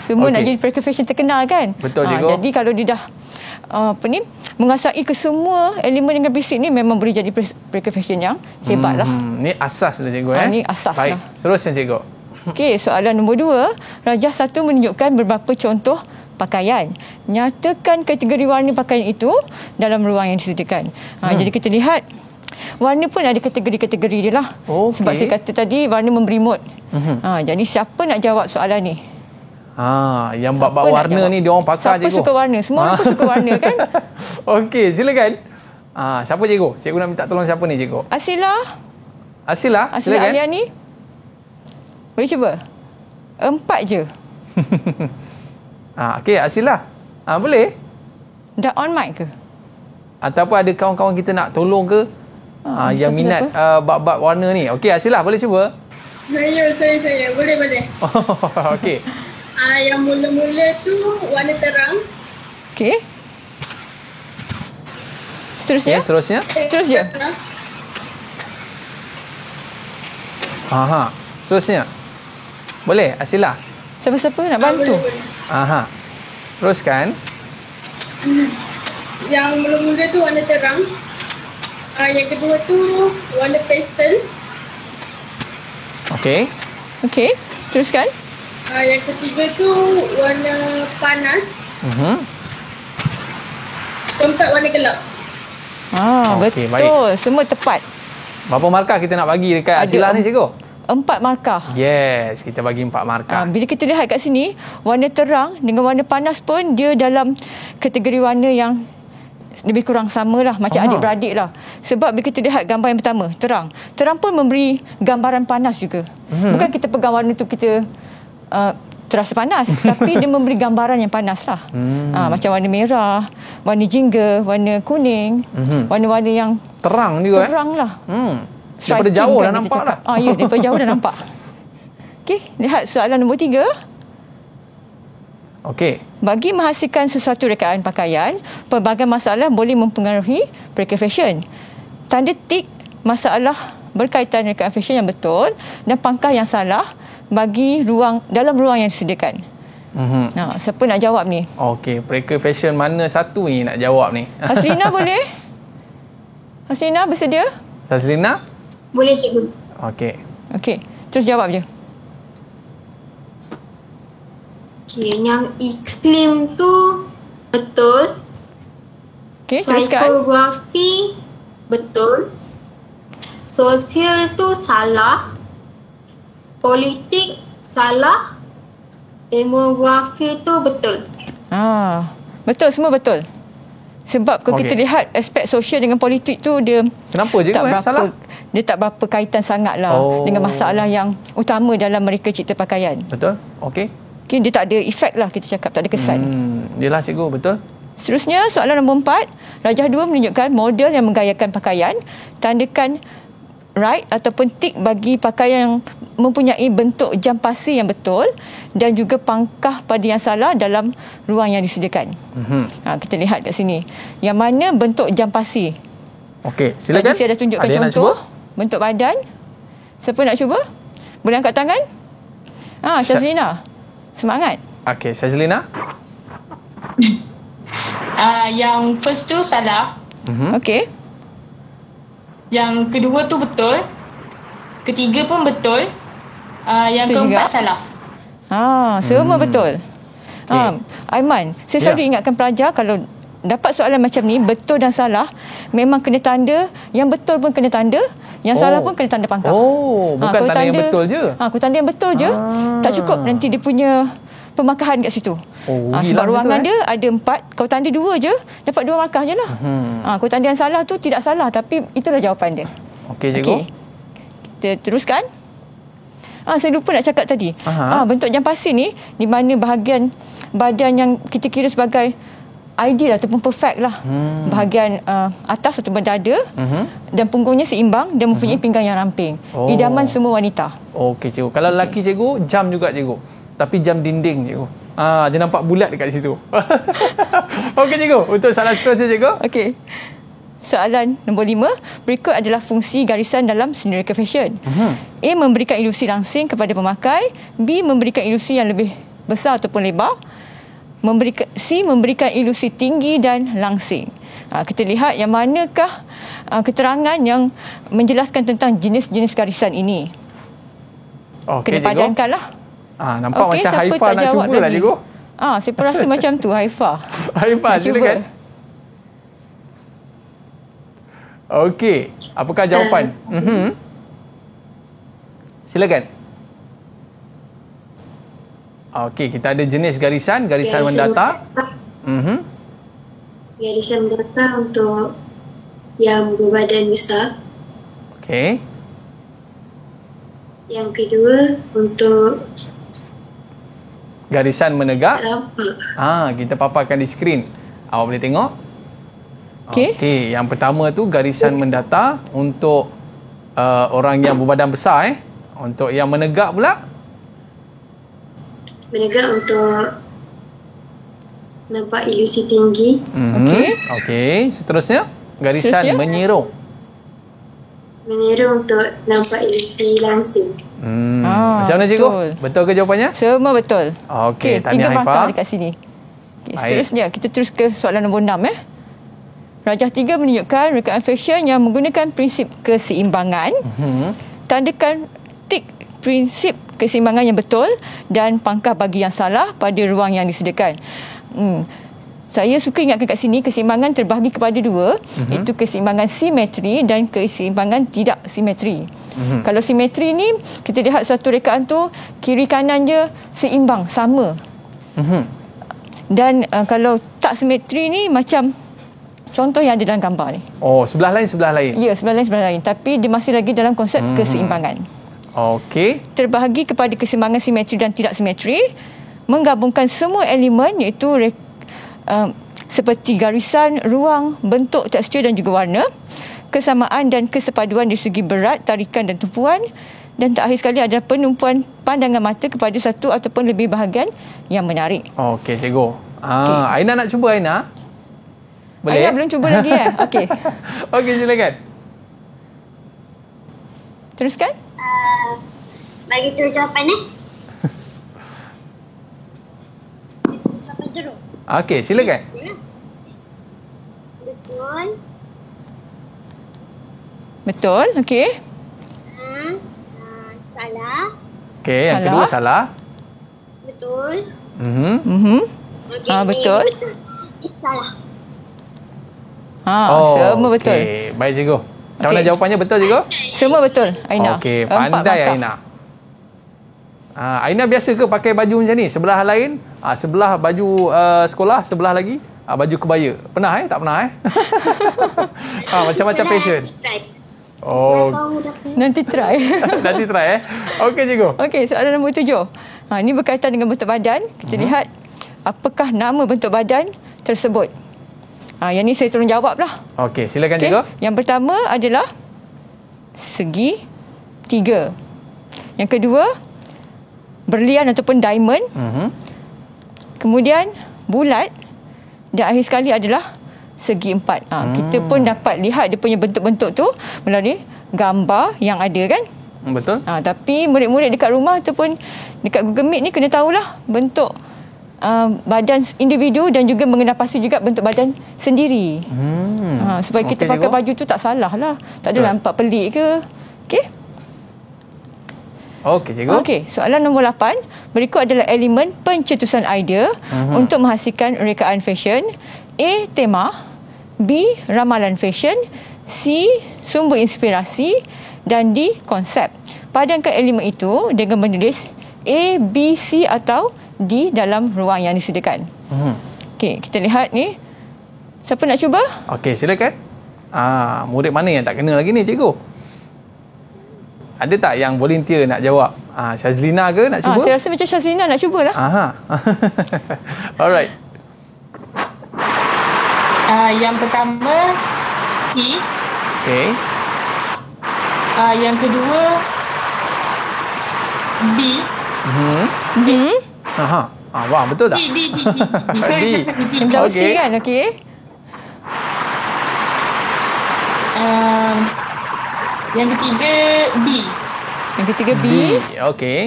Semua nak jadi pereka fashion terkenal kan? Betul cikgu. Jadi kalau dia dah menguasai ke semua elemen dengan prinsip ni, memang boleh jadi pereka fashion yang hebat lah. Ni asas lah cikgu Ni asas Baik. lah. Seterusnya cikgu. Okey, soalan nombor 2. Rajah 1 menunjukkan beberapa contoh pakaian. Nyatakan kategori warna pakaian itu dalam ruang yang disediakan. Jadi kita lihat warna pun ada kategori-kategori dia lah. Sebab saya kata tadi warna memberi mood. Jadi siapa nak jawab soalan ni? Yang bab-bab warna ni dia orang pakar cikgu. Siapa suka warna? Semua orang pun suka warna kan? Okey, silakan. Siapa cikgu? Cikgu nak minta tolong siapa ni cikgu? Asila, silakan. Aliani. Boleh cuba? 4 je. Okey, Asila. Boleh? Dah on mic ke? Ataupun ada kawan-kawan kita nak tolong ke? Yang minat bab-bab warna ni. Okey, Asila boleh cuba? Saya. Boleh. Okey. Yang mula-mula tu warna terang. Okey. Seterusnya? Terus je. Seterusnya. Boleh, Asila? Siapa-siapa nak bantu? Boleh. Teruskan. Yang mula-mula tu warna terang. Yang kedua tu warna pastel. Okey. Okey, teruskan. Yang ketiga tu warna panas. Keempat warna gelap. Okey, betul. Semua tepat. Berapa markah kita nak bagi dekat Asilah ni, cikgu? 4 markah. Yes, kita bagi 4 markah. Bila kita lihat kat sini, warna terang dengan warna panas pun dia dalam kategori warna yang lebih kurang sama lah, macam adik-beradik lah. Sebab bila kita lihat gambar yang pertama, terang. Terang pun memberi gambaran panas juga. Bukan kita pegang warna tu kita terasa panas, tapi dia memberi gambaran yang panas lah. Macam warna merah, warna jingga, warna kuning, warna-warna yang terang juga. Terang lah. Daripada jauh dah nampak lah. Ya, daripada jauh dah nampak. Okey, lihat soalan nombor 3. Okey. Bagi menghasilkan sesuatu rekaan pakaian, pelbagai masalah boleh mempengaruhi pereka fashion. Tanda tik masalah berkaitan rekaan fashion yang betul dan pangkah yang salah bagi ruang dalam ruang yang disediakan. Siapa nak jawab ni? Okey, pereka fashion mana satu ni nak jawab ni? Haslina boleh? Haslina bersedia? Haslina? Boleh, cikgu. Okey, terus jawab je. Okay, yang iklim tu betul. Okay, teruskan. Psikografi betul. Sosial tu salah. Politik salah. Demografi tu betul. Betul, semua betul. Sebab kalau kita lihat aspek sosial dengan politik tu dia kenapa je salah? Dia tak berapa kaitan sangat lah dengan masalah yang utama dalam mereka cipta pakaian. Betul. Okey. Dia tak ada efek lah, kita cakap tak ada kesan. Yelah cikgu, betul. Seterusnya soalan nombor 4. Rajah 2 menunjukkan model yang menggayakan pakaian. Tandakan right ataupun tick bagi pakaian yang mempunyai bentuk jam pasi yang betul dan juga pangkah pada yang salah dalam ruang yang disediakan. Kita lihat kat sini. Yang mana bentuk jam pasi? Okey, silakan. Tadi saya dah tunjukkan contoh bentuk badan. Siapa nak cuba? Boleh angkat tangan? Syazlina. Semangat. Okey, Syazlina. Yang first tu salah. Okey. Yang kedua tu betul. Ketiga pun betul. Yang keempat salah. Semua betul. Aiman, saya selalu ingatkan pelajar kalau dapat soalan macam ni, betul dan salah, memang kena tanda. Yang betul pun kena tanda, yang salah pun kena tanda pangkah. Bukan tanda yang betul je. Kalau tanda yang betul je, tak cukup nanti dia punya pemakahan kat situ. Sebab ruangan dia ada 4, kau tanda 2 je, dapat 2 markah je lah. Kau tanda yang salah tu tidak salah, tapi itulah jawapan dia. Okey, cikgu. Kita teruskan. Saya lupa nak cakap tadi. Bentuk jam pasi ni, di mana bahagian badan yang kita kira sebagai ideal ataupun perfect lah. Bahagian atas ataupun dada dan punggungnya seimbang dan mempunyai pinggang yang ramping. Idaman semua wanita. Okey, cikgu. Kalau lelaki cikgu, jam juga cikgu. Tapi jam dinding cikgu. Dia nampak bulat dekat situ. Okey cikgu, untuk soalan seterusnya cikgu. Okey. Soalan nombor 5. Berikut adalah fungsi garisan dalam seni reka fashion. A. Memberikan ilusi langsing kepada pemakai. B. Memberikan ilusi yang lebih besar ataupun lebar. C. Memberikan ilusi tinggi dan langsing. Kita lihat yang manakah keterangan yang menjelaskan tentang jenis-jenis garisan ini. Kena padankanlah. Nampak macam Haifa nak cuba lah cikgu. Saya pun rasa macam tu Haifa. Haifa, silakan. Okey, apakah jawapan? Silakan. Okey, kita ada jenis garisan mendata. Garisan mendata untuk yang berbadan besar. Okey. Yang kedua untuk garisan menegak. Tak kita paparkan di skrin. Awak boleh tengok. Okey, yang pertama tu garisan mendata untuk orang yang berbadan besar. Untuk yang menegak pula? Menegak untuk nampak ilusi tinggi. Okey, seterusnya garisan menyirung. Menyirung untuk nampak ilusi langsing. Macam mana cikgu? Betul ke jawapannya? Semua betul. Okey, tahniah 3 Haifa. markah dekat sini. Seterusnya, kita terus ke soalan nombor 6. Rajah 3 menunjukkan rekaan fashion yang menggunakan prinsip keseimbangan. Tandakan tik prinsip keseimbangan yang betul dan pangkah bagi yang salah pada ruang yang disediakan. Saya suka ingatkan kat sini, keseimbangan terbahagi kepada dua, iaitu keseimbangan simetri dan keseimbangan tidak simetri. Kalau simetri ni, kita lihat satu rekaan tu, kiri kanan je seimbang, sama. Dan kalau tak simetri ni macam contoh yang ada dalam gambar ni. Oh, sebelah lain. Ya, sebelah lain. Tapi dia masih lagi dalam konsep keseimbangan. Okey. Terbahagi kepada keseimbangan simetri dan tidak simetri, menggabungkan semua elemen iaitu seperti garisan, ruang, bentuk, tekstur dan juga warna, kesamaan dan kesepaduan dari segi berat, tarikan dan tumpuan, dan terakhir sekali adalah penumpuan pandangan mata kepada satu ataupun lebih bahagian yang menarik. Okey, cikgu. Aina nak cuba, Aina? Boleh? Aina belum cuba lagi Okey. Okey, silakan. Teruskan. Bagi terus jawapan jawapan terus. Okey, silakan. Betul, okey. Salah. Okey, yang kedua salah. Betul. Okay, betul. Salah. Semua betul. Okey, baik cikgu. Macam mana jawapannya, betul cikgu? Semua betul, Aina. Okey, pandai Aina. Aina biasa ke pakai baju macam ni? Sebelah lain, sebelah baju sekolah, sebelah lagi baju kebaya. Pernah tak pernah macam-macam fashion. Nanti try. Nanti try Okey cikgu. Okey, soalan nombor 7. Ini berkaitan dengan bentuk badan. Kita lihat apakah nama bentuk badan tersebut. Yang ni saya tolong jawab lah. Okey, silakan cikgu. Yang pertama adalah segi 3. Yang kedua, berlian ataupun diamond. Kemudian bulat. Dan akhir sekali adalah segi 4. Kita pun dapat lihat dia punya bentuk-bentuk tu melalui gambar yang ada kan. Betul. Tapi murid-murid dekat rumah ataupun dekat Google Meet ni kena tahulah bentuk badan individu dan juga mengenal pasti juga bentuk badan sendiri. Supaya kita pakai baju tu tak salah lah. Tak adalah nampak pelik ke. Okey? Okey, cikgu. Okey, soalan nombor 8. Berikut adalah elemen pencetusan idea untuk menghasilkan rekaan fashion. A. Tema. B. Ramalan fashion. C. Sumber inspirasi. Dan D. Konsep. Padankan elemen itu dengan menulis A, B, C atau D dalam ruang yang disediakan. Okey, kita lihat ni. Siapa nak cuba? Okey, silakan. Murid mana yang tak kena lagi ni, cikgu? Ada tak yang volunteer nak jawab? Syazlina ke nak cuba? Saya rasa macam Syazlina nak cubalah. Alright. Yang pertama C. Okey. Yang kedua B. Wah, betul tak? D. Jawab C kan? Okey. Yang ketiga B. Yang ketiga B. Okey.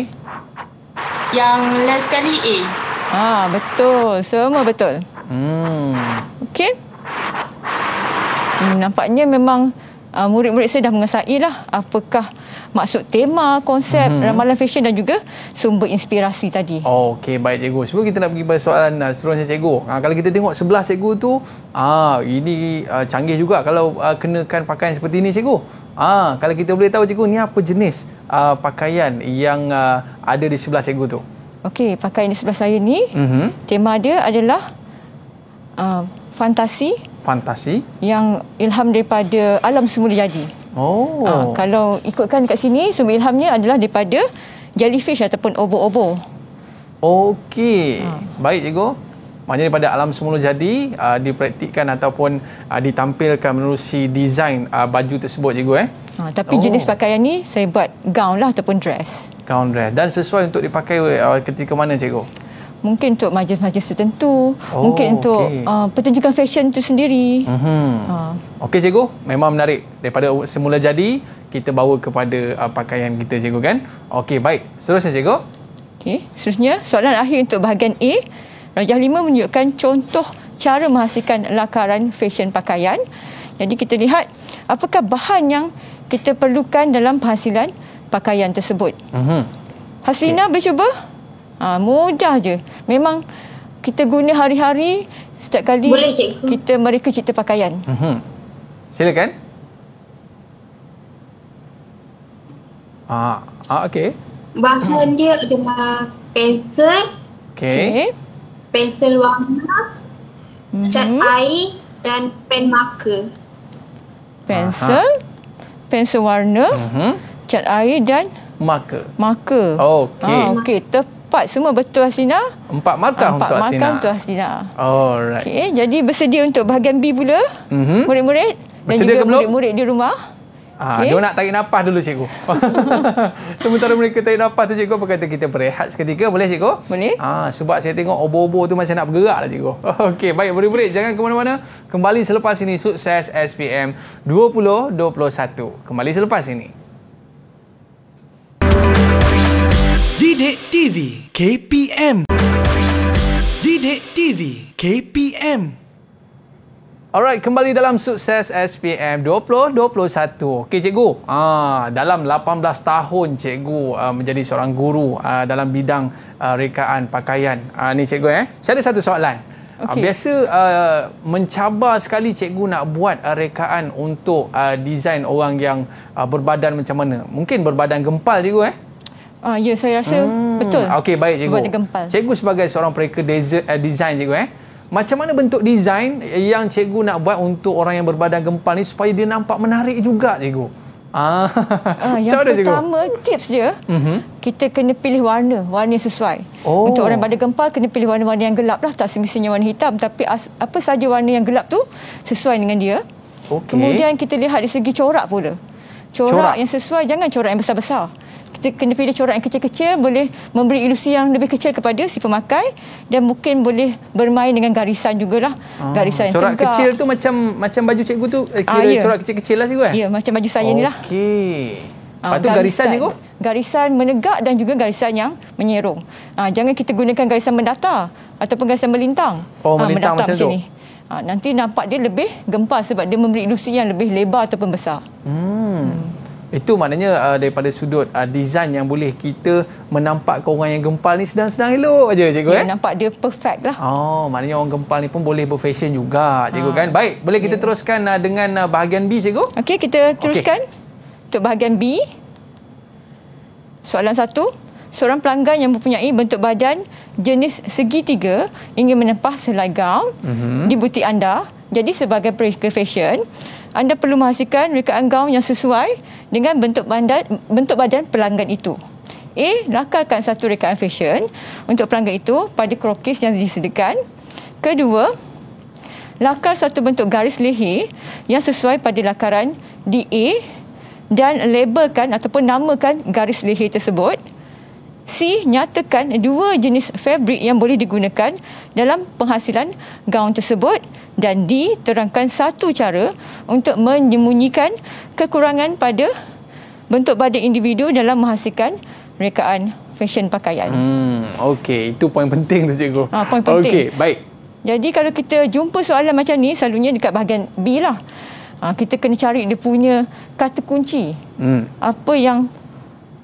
Yang last sekali A. Betul. Semua betul. Okey. Nampaknya memang murid-murid saya dah mengesai lah apakah maksud tema, konsep, ramalan fashion dan juga sumber inspirasi tadi. Okey, baik cikgu. Sebelum kita nak pergi pada soalan seterusnya cikgu. Kalau kita tengok sebelah cikgu tu, ini canggih juga kalau kenakan pakaian seperti ini cikgu. Kalau kita boleh tahu cikgu, ni apa jenis pakaian yang ada di sebelah cikgu tu? Okey, pakaian di sebelah saya ni, tema dia adalah fantasi yang ilham daripada alam semula jadi. Kalau ikutkan kat sini, sumber ilhamnya adalah daripada jellyfish ataupun obo-obo. Okey. Baik cikgu. Maknanya daripada alam semula jadi dipraktikkan ataupun ditampilkan menerusi desain baju tersebut cikgu Tapi jenis pakaian ni saya buat gown lah ataupun dress. Gown dress. Dan sesuai untuk dipakai ketika mana cikgu? Mungkin untuk majlis-majlis tertentu, mungkin untuk pertunjukan fashion tu sendiri. Okey cikgu, memang menarik. Daripada semula jadi, kita bawa kepada pakaian kita cikgu kan. Okey, baik. Seterusnya cikgu. Okey, seterusnya soalan akhir untuk bahagian A. Rajah 5 menunjukkan contoh cara menghasilkan lakaran fashion pakaian. Jadi kita lihat apakah bahan yang kita perlukan dalam penghasilan pakaian tersebut. Haslina boleh cuba? Mudah je. Memang kita guna hari-hari setiap kali kita mereka cipta pakaian. Silakan. Okey. Bahan dia adalah pensel, pensel warna, cat air dan pen marker. Pensel warna, cat air dan marker. Okey, tepat semua betul Haslina. 4 markah untuk Haslina. 4 markah untuk Haslina. Alright. Okey, jadi bersedia untuk bahagian B pula. Murid-murid dan bersedia juga murid-murid di rumah. Dia nak tarik nafas dulu cikgu. Sementara mereka tarik nafas tu cikgu, apa kata kita berehat seketika, boleh cikgu? Boleh. Sebab saya tengok obo-obo tu macam nak bergerak lah cikgu. Okey, baik murid-murid, jangan ke mana-mana. Kembali selepas ini Sukses SPM 2021. Kembali selepas ini. Didik TV KPM. Didik TV KPM. Alright, kembali dalam Sukses SPM 2021. Okey cikgu, dalam 18 tahun cikgu menjadi seorang guru dalam bidang rekaan pakaian. Ni cikgu saya ada satu soalan. Biasa mencabar sekali cikgu nak buat rekaan untuk desain orang yang berbadan macam mana? Mungkin berbadan gempal cikgu Ya, saya rasa betul. Okey, baik cikgu. Berbadan gempal. Cikgu sebagai seorang pereka desain cikgu macam mana bentuk desain yang cikgu nak buat untuk orang yang berbadan gempal ni supaya dia nampak menarik juga cikgu? Yang pertama, tips dia, kita kena pilih warna yang sesuai. Untuk orang badan gempal, kena pilih warna-warna yang gelap lah. Tak semestinya warna hitam, tapi apa saja warna yang gelap tu sesuai dengan dia. Kemudian kita lihat dari segi corak pula. Corak yang sesuai, jangan corak yang besar-besar. Kita kena pilih corak yang kecil-kecil, boleh memberi ilusi yang lebih kecil kepada si pemakai, dan mungkin boleh bermain dengan garisan jugalah. Garisan yang corak tegak. Kecil tu macam baju cikgu tu, corak kecil-kecil lah cikgu Ya, macam baju saya ni lah. Okey. Lepas tu garisan cikgu? Garisan menegak dan juga garisan yang menyerong. Jangan kita gunakan garisan mendatar ataupun garisan melintang. Melintang macam tu. Ni. Nanti nampak dia lebih gempal sebab dia memberi ilusi yang lebih lebar ataupun besar. Itu maknanya daripada sudut design yang boleh kita menampakkan orang yang gempal ni sedang-sedang elok aja cikgu nampak dia perfect lah. Maknanya orang gempal ni pun boleh berfashion juga cikgu kan. Baik, boleh kita teruskan dengan bahagian B cikgu? Okey, kita teruskan untuk bahagian B. Soalan 1. Seorang pelanggan yang mempunyai bentuk badan jenis segitiga ingin menempah selai gaun di butik anda. Jadi sebagai pereka fashion, anda perlu menghasilkan rekaan gaun yang sesuai dengan bentuk badan pelanggan itu. A. Lakarkan satu rekaan fashion untuk pelanggan itu pada krokis yang disediakan. Kedua, lakar satu bentuk garis leher yang sesuai pada lakaran DA dan labelkan ataupun namakan garis leher tersebut. C. Nyatakan dua jenis fabrik yang boleh digunakan dalam penghasilan gaun tersebut. Dan D. Terangkan satu cara untuk menyembunyikan kekurangan pada bentuk badan individu dalam menghasilkan rekaan fashion pakaian. Okey, itu poin penting tu cikgu. Poin penting. Okey, baik. Jadi kalau kita jumpa soalan macam ni, selalunya dekat bahagian B lah. Kita kena cari dia punya kata kunci. Apa yang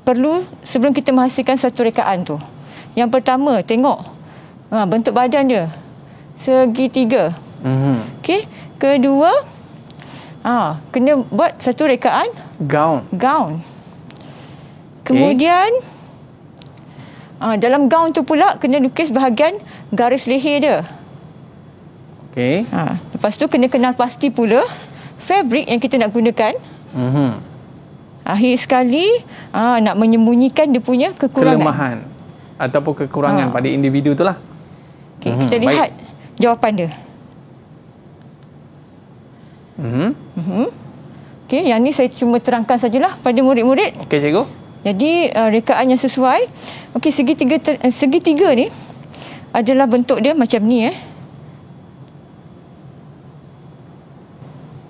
perlu sebelum kita menghasilkan satu rekaan tu. Yang pertama, tengok bentuk badan dia segitiga. Okey. Kedua, kena buat satu rekaan gaun. Kemudian dalam gaun tu pula kena lukis bahagian garis leher dia. Okey. Lepas tu kena kenal pasti pula fabrik yang kita nak gunakan. Akhir sekali nak menyembunyikan dia punya kelemahan ataupun kekurangan pada individu tu lah. Okey, kita lihat jawapan dia. Okey, yang ni saya cuma terangkan sajalah pada murid-murid. Okey cikgu. Jadi rekaan yang sesuai. Okey, segitiga ni adalah bentuk dia macam ni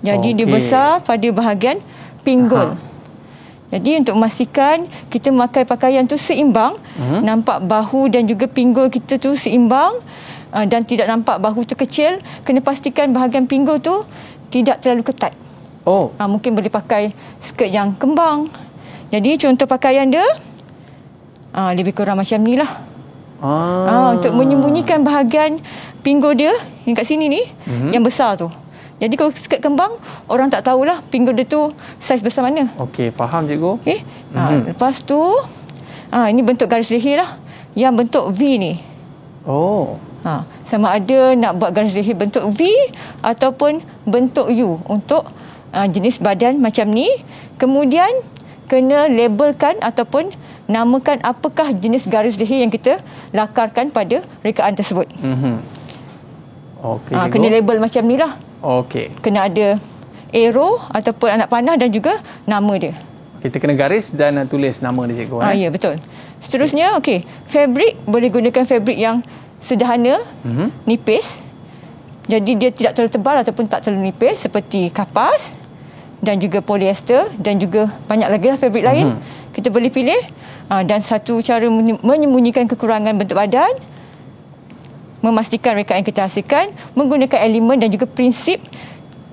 Jadi dia besar pada bahagian pinggul. Jadi untuk memastikan kita memakai pakaian tu seimbang, nampak bahu dan juga pinggul kita tu seimbang, dan tidak nampak bahu tu kecil, kena pastikan bahagian pinggul tu tidak terlalu ketat. Mungkin boleh pakai skirt yang kembang. Jadi contoh pakaian dia lebih kurang macam ni lah. Untuk menyembunyikan bahagian pinggul dia yang kat sini ni, yang besar tu. Jadi kalau skirt kembang, orang tak tahulah pinggul dia tu saiz besar mana. Okey, faham cikgu. Lepas tu ini bentuk garis leher lah, yang bentuk V ni. Sama ada nak buat garis leher bentuk V ataupun bentuk U untuk jenis badan macam ni. Kemudian kena labelkan ataupun namakan apakah jenis garis leher yang kita lakarkan pada rekaan tersebut. Kena label macam ni lah. Kena ada arrow ataupun anak panah dan juga nama dia. Kita kena garis dan tulis nama dia cikgu. Ya, betul. Seterusnya, fabric boleh gunakan fabric yang sederhana, nipis. Jadi dia tidak terlalu tebal ataupun tak terlalu nipis, seperti kapas dan juga polyester dan juga banyak lagi lah fabric lain. Kita boleh pilih. Dan satu cara menyembunyikan kekurangan bentuk badan, memastikan rekaan yang kita hasilkan menggunakan elemen dan juga prinsip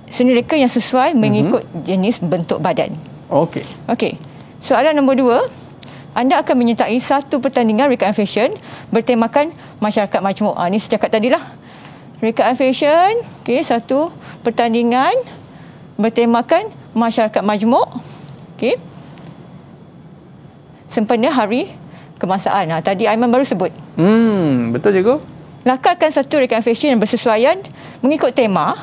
seni reka yang sesuai mengikut jenis bentuk badan. Okey. Soalan nombor 2. Anda akan menyertai satu pertandingan rekaan fashion bertemakan masyarakat majmuk. Ini saya cakap tadilah. Rekaan fashion, satu pertandingan bertemakan masyarakat majmuk. Sempena hari kebangsaan. Tadi Aiman baru sebut. Betul cikgu. Lakarkan satu rekaan fashion yang bersesuaian mengikut tema.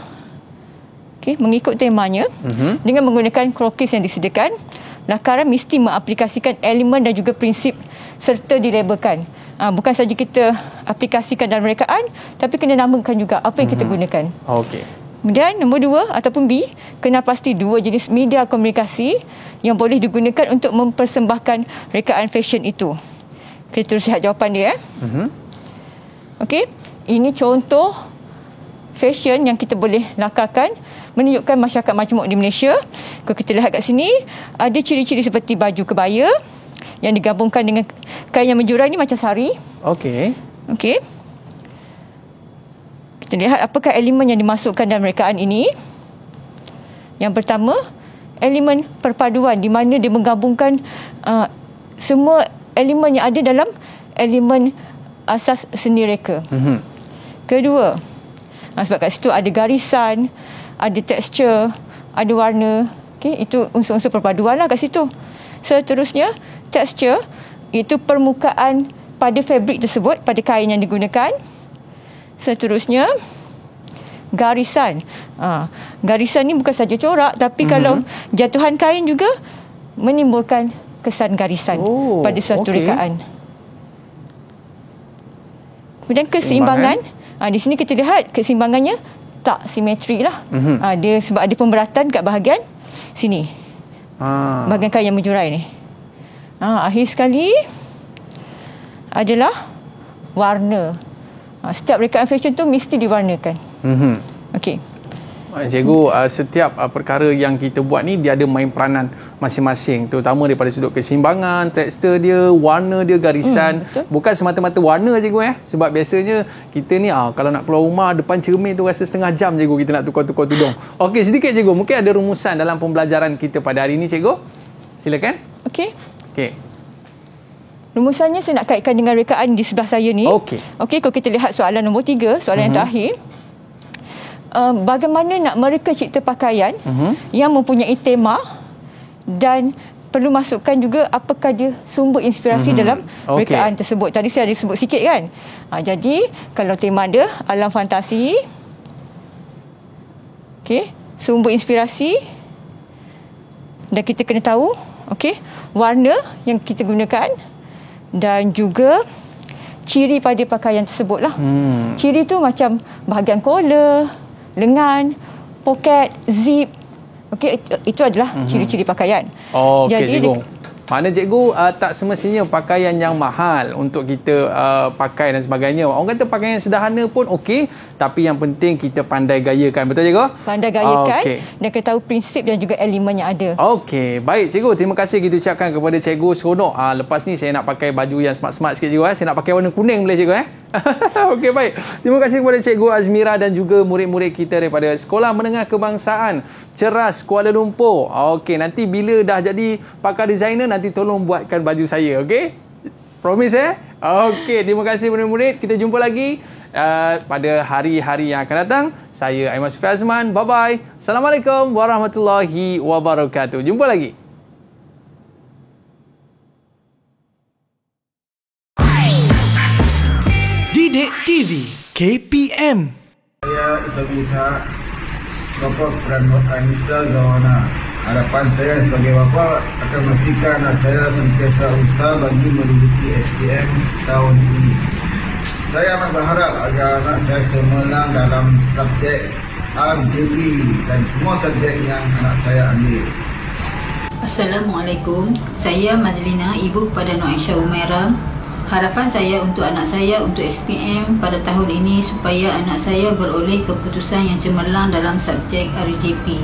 Mengikut temanya dengan menggunakan krokis yang disediakan. Lakaran mesti mengaplikasikan elemen dan juga prinsip serta dilabelkan. Bukan saja kita aplikasikan dalam rekaan, tapi kena namakan juga apa yang kita gunakan. Kemudian nombor 2 ataupun B, kena pasti 2 jenis media komunikasi yang boleh digunakan untuk mempersembahkan rekaan fashion itu. Kita terus lihat jawapan dia. Ini contoh fashion yang kita boleh lakarkan menunjukkan masyarakat majmuk di Malaysia. Kalau kita lihat kat sini, ada ciri-ciri seperti baju kebaya yang digabungkan dengan kain yang menjurai ni macam sari. Kita lihat apakah elemen yang dimasukkan dalam rekaan ini. Yang pertama, elemen perpaduan di mana dia menggabungkan semua elemen yang ada dalam elemen asas seni reka. Kedua, sebab kat situ ada garisan, ada tekstur, ada warna. Itu unsur-unsur perpaduan lah kat situ. Seterusnya, tekstur iaitu permukaan pada fabrik tersebut, pada kain yang digunakan. Seterusnya, garisan. Garisan ni bukan saja corak, tapi kalau jatuhan kain juga menimbulkan kesan garisan pada suatu rekaan. Kemudian keseimbangan. Di sini kita lihat keseimbangannya tak simetri lah. Dia sebab ada pemberatan kat bahagian sini. Bahagian kain yang menjurai ni. Akhir sekali adalah warna. Setiap rekaan fashion tu mesti diwarnakan. Cikgu, setiap perkara yang kita buat ni dia ada main peranan masing-masing, terutama daripada sudut keseimbangan, tekstur dia, warna dia, garisan. Bukan semata-mata warna cikgu sebab biasanya kita ni kalau nak keluar rumah depan cermin tu rasa setengah jam cikgu kita nak tukar-tukar tudung. Okey, sedikit cikgu, mungkin ada rumusan dalam pembelajaran kita pada hari ini cikgu. Silakan. Okey. Rumusannya saya nak kaitkan dengan rekaan di sebelah saya ni. Kalau kita lihat soalan nombor 3, soalan yang terakhir. Bagaimana nak mereka cipta pakaian yang mempunyai tema dan perlu masukkan juga apakah dia sumber inspirasi dalam rekaan tersebut. Tadi saya ada sebut sikit kan. Jadi kalau tema dia alam fantasi, sumber inspirasi, dan kita kena tahu warna yang kita gunakan dan juga ciri pada pakaian tersebut lah. Ciri tu macam bahagian collar, lengan, poket, zip. Itu adalah ciri-ciri pakaian. Jadi Mana cikgu tak semestinya pakaian yang mahal untuk kita pakai dan sebagainya. Orang kata pakaian sederhana pun okey, tapi yang penting kita pandai gayakan. Betul cikgu? Pandai gayakan dan kita tahu prinsip dan juga elemen yang ada. Okey, baik cikgu. Terima kasih kita ucapkan kepada cikgu seronok. Lepas ni saya nak pakai baju yang smart-smart sikit cikgu. Saya nak pakai warna kuning boleh cikgu Okey, baik. Terima kasih kepada cikgu Azmira dan juga murid-murid kita daripada Sekolah Menengah Kebangsaan Ceras Kuala Lumpur. Okey, nanti bila dah jadi pakar designer, nanti tolong buatkan baju saya, okey? Promise Okey, terima kasih murid-murid. Kita jumpa lagi pada hari-hari yang akan datang. Saya Aiman Sufian Azman. Bye-bye. Assalamualaikum warahmatullahi wabarakatuh. Jumpa lagi. Didik TV KPM. Saya Isa bapa Peranak Anissa Zawana. Harapan saya sebagai bapa akan memastikan saya sentiasa usaha bagi menduduki SPM tahun ini. Saya amat berharap agar anak saya cemerlang dalam subjek RJP dan semua subjek yang anak saya ambil. Assalamualaikum. Saya Mazlina, ibu kepada Nur Aisyah Umairah. Harapan saya untuk anak saya untuk SPM pada tahun ini supaya anak saya beroleh keputusan yang cemerlang dalam subjek RJP.